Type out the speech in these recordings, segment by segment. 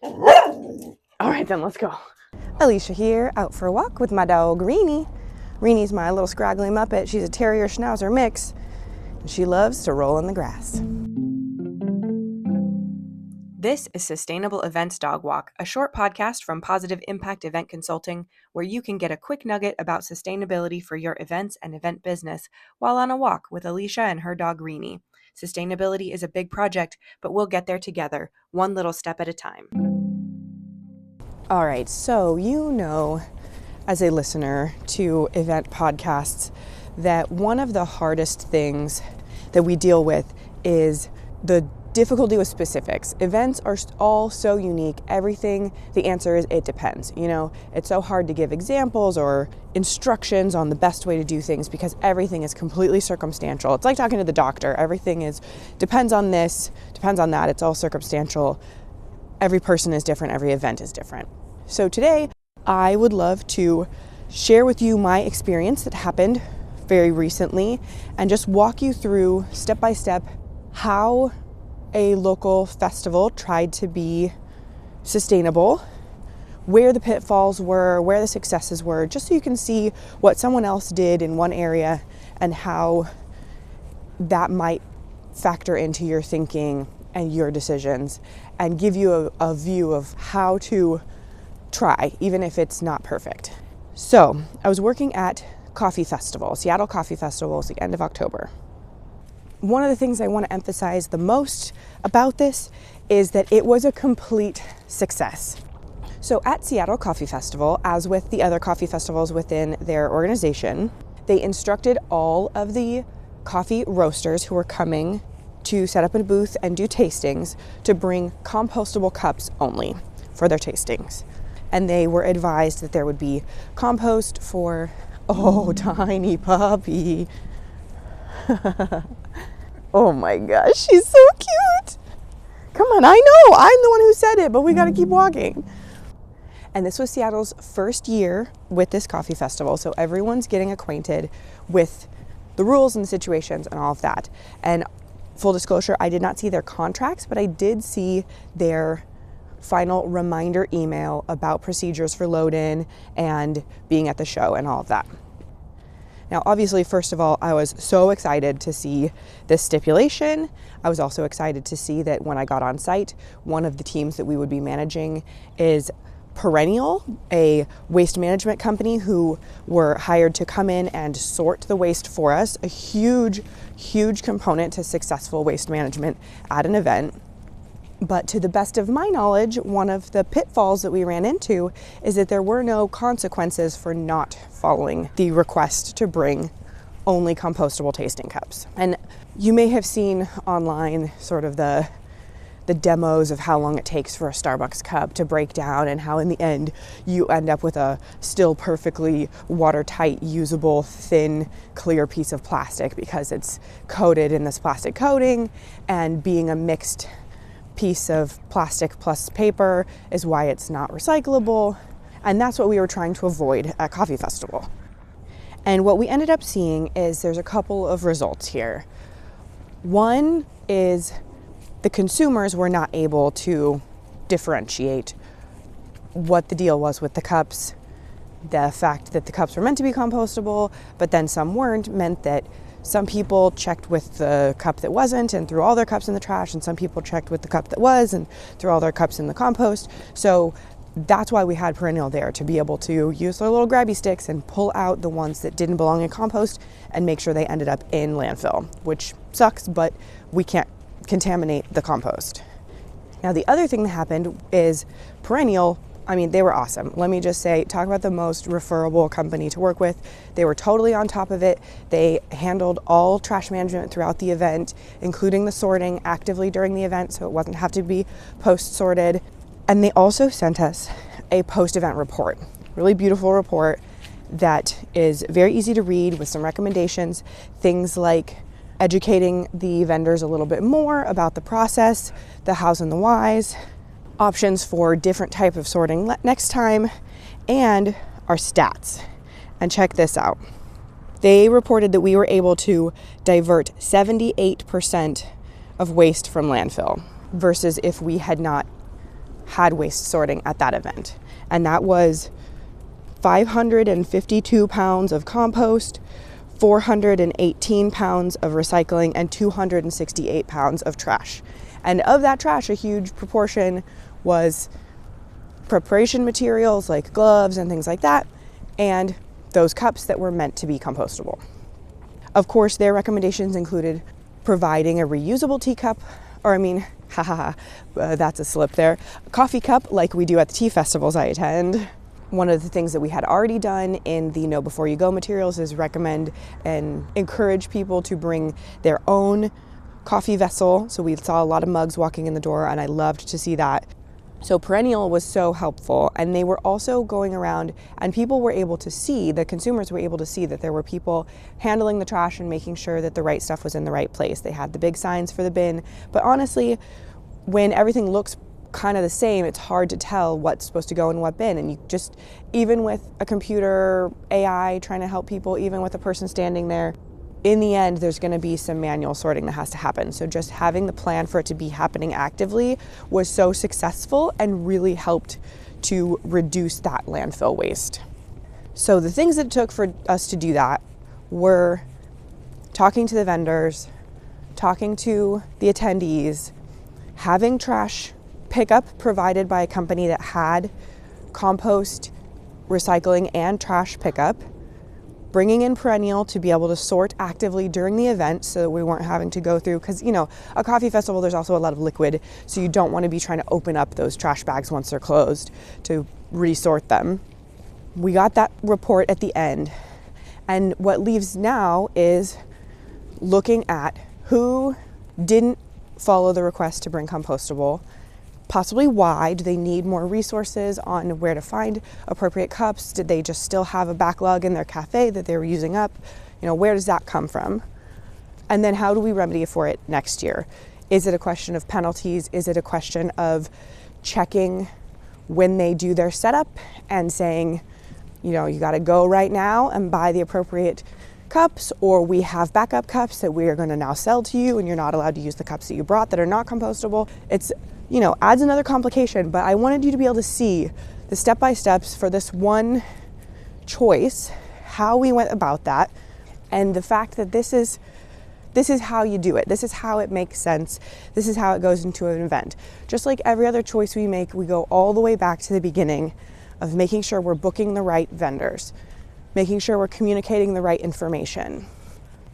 All right, then let's go. Alicia here, out for a walk with my dog Reenie. Reenie's my little scraggly muppet. She's a terrier schnauzer mix, and she loves to roll in the grass. This is Sustainable Events Dog Walk, a short podcast from Positive Impact Event Consulting, where you can get a quick nugget about sustainability for your events and event business while on a walk with Alicia and her dog Reenie. Sustainability is a big project, but we'll get there together, one little step at a time. All right, so you know, as a listener to event podcasts, that one of the hardest things that we deal with is the difficulty with specifics. Events are all so unique. Everything, the answer is it depends. You know, it's so hard to give examples or instructions on the best way to do things because everything is completely circumstantial. It's like talking to the doctor. Everything is depends on this, depends on that. It's all circumstantial. Every person is different. Every event is different. So today, I would love to share with you my experience that happened very recently and just walk you through step by step how a local festival tried to be sustainable, where the pitfalls were, where the successes were, just so you can see what someone else did in one area and how that might factor into your thinking and your decisions and give you a view of how to try, even if it's not perfect. So I was working at Seattle Coffee Festival, it's the end of October. One of the things I want to emphasize the most about this is that it was a complete success. So at Seattle Coffee Festival, as with the other coffee festivals within their organization, they instructed all of the coffee roasters who were coming to set up a booth and do tastings to bring compostable cups only for their tastings. And they were advised that there would be compost for, tiny puppy. Oh my gosh, she's so cute. Come on, I know, I'm the one who said it, but we gotta keep walking. And this was Seattle's first year with this coffee festival, so everyone's getting acquainted with the rules and the situations and all of that. And full disclosure, I did not see their contracts, but I did see their final reminder email about procedures for load-in and being at the show and all of that. Now, obviously, first of all, I was so excited to see this stipulation. I was also excited to see that when I got on site, one of the teams that we would be managing is Perennial, a waste management company who were hired to come in and sort the waste for us, a huge, huge component to successful waste management at an event. But to the best of my knowledge, one of the pitfalls that we ran into is that there were no consequences for not following the request to bring only compostable tasting cups. And you may have seen online sort of the demos of how long it takes for a Starbucks cup to break down and how in the end you end up with a still perfectly watertight, usable, thin, clear piece of plastic because it's coated in this plastic coating, and being a mixed piece of plastic plus paper is why it's not recyclable. And that's what we were trying to avoid at Coffee Festival. And what we ended up seeing is there's a couple of results here. One is the consumers were not able to differentiate what the deal was with the cups. The fact that the cups were meant to be compostable, but then some weren't, meant that some people checked with the cup that wasn't and threw all their cups in the trash, and some people checked with the cup that was and threw all their cups in the compost. So that's why we had Perennial there, to be able to use their little grabby sticks and pull out the ones that didn't belong in compost and make sure they ended up in landfill, which sucks, but we can't contaminate the compost. Now, the other thing that happened is Perennial, they were awesome. Let me just say, talk about the most referable company to work with. They were totally on top of it. They handled all trash management throughout the event, including the sorting actively during the event, so it wasn't have to be post-sorted. And they also sent us a post-event report, really beautiful report that is very easy to read with some recommendations, things like educating the vendors a little bit more about the process, the hows and the whys, options for different type of sorting next time, and our stats. And check this out. They reported that we were able to divert 78% of waste from landfill versus if we had not had waste sorting at that event. And that was 552 pounds of compost, 418 pounds of recycling, and 268 pounds of trash. And of that trash, a huge proportion was preparation materials like gloves and things like that, and those cups that were meant to be compostable. Of course, their recommendations included providing a reusable teacup, that's a slip there, a coffee cup like we do at the tea festivals I attend. One of the things that we had already done in the Know Before You Go materials is recommend and encourage people to bring their own coffee vessel. So we saw a lot of mugs walking in the door, and I loved to see that. So Perennial was so helpful, and they were also going around, and people were able to see, the consumers were able to see that there were people handling the trash and making sure that the right stuff was in the right place. They had the big signs for the bin, but honestly, when everything looks kind of the same, it's hard to tell what's supposed to go in what bin. And you just, even with a computer AI trying to help people, even with a person standing there, in the end, there's going to be some manual sorting that has to happen. So just having the plan for it to be happening actively was so successful and really helped to reduce that landfill waste. So the things that it took for us to do that were talking to the vendors, talking to the attendees, having trash pickup provided by a company that had compost, recycling, and trash pickup, bringing in Perennial to be able to sort actively during the event so that we weren't having to go through, because, a coffee festival, there's also a lot of liquid, so you don't want to be trying to open up those trash bags once they're closed to resort them. We got that report at the end, and what leaves now is looking at who didn't follow the request to bring compostable, possibly why. Do they need more resources on where to find appropriate cups? Did they just still have a backlog in their cafe that they were using up? Where does that come from? And then how do we remedy for it next year? Is it a question of penalties? Is it a question of checking when they do their setup and saying, you got to go right now and buy the appropriate cups, or we have backup cups that we are going to now sell to you and you're not allowed to use the cups that you brought that are not compostable? It's adds another complication, but I wanted you to be able to see the step-by-steps for this one choice, how we went about that, and the fact that this is how you do it. This is how it makes sense. This is how it goes into an event. Just like every other choice we make, we go all the way back to the beginning of making sure we're booking the right vendors, making sure we're communicating the right information.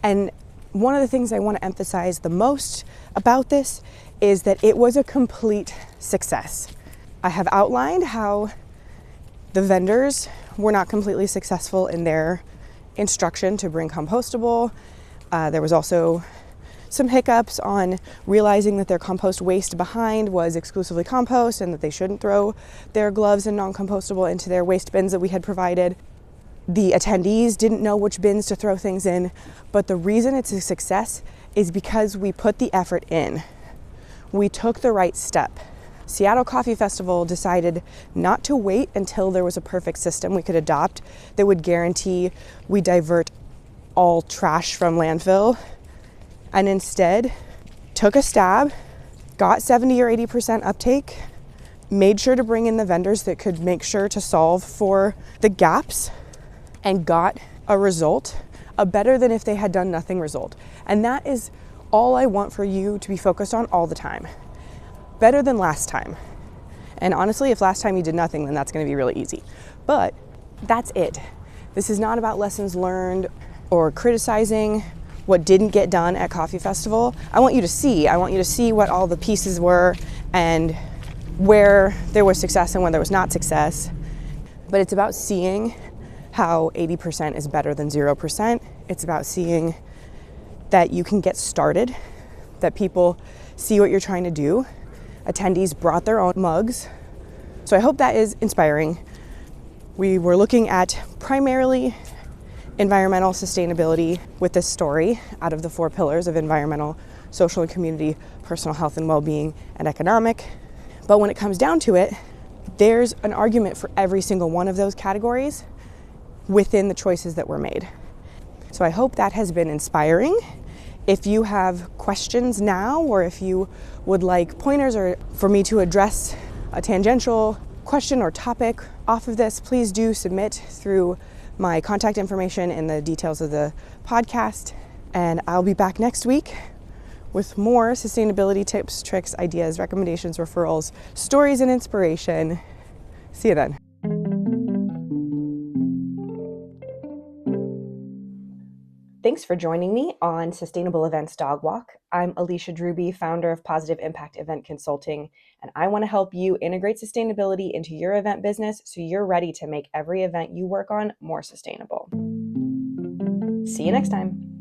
And one of the things I want to emphasize the most about this is that it was a complete success. I have outlined how the vendors were not completely successful in their instruction to bring compostable. There was also some hiccups on realizing that their compost waste behind was exclusively compost and that they shouldn't throw their gloves and non-compostable into their waste bins that we had provided. The attendees didn't know which bins to throw things in, but the reason it's a success is because we put the effort in. We took the right step. Seattle Coffee Festival decided not to wait until there was a perfect system we could adopt that would guarantee we divert all trash from landfill, and instead took a stab, got 70 or 80% uptake, made sure to bring in the vendors that could make sure to solve for the gaps, and got a result, a better than if they had done nothing result. And that is all I want for you to be focused on all the time. Better than last time. And honestly, if last time you did nothing, then that's going to be really easy. But that's it. This is not about lessons learned or criticizing what didn't get done at Coffee Festival. I want you to see what all the pieces were and where there was success and when there was not success. But it's about seeing how 80% is better than 0%. It's about seeing that you can get started, that people see what you're trying to do. Attendees brought their own mugs. So I hope that is inspiring. We were looking at primarily environmental sustainability with this story out of the 4 pillars of environmental, social and community, personal health and well-being, and economic. But when it comes down to it, there's an argument for every single one of those categories within the choices that were made. So I hope that has been inspiring. If you have questions now, or if you would like pointers or for me to address a tangential question or topic off of this, please do submit through my contact information in the details of the podcast. And I'll be back next week with more sustainability tips, tricks, ideas, recommendations, referrals, stories, and inspiration. See you then. Thanks for joining me on Sustainable Events Dog Walk. I'm Alicia Druby, founder of Positive Impact Event Consulting, and I want to help you integrate sustainability into your event business so you're ready to make every event you work on more sustainable. See you next time.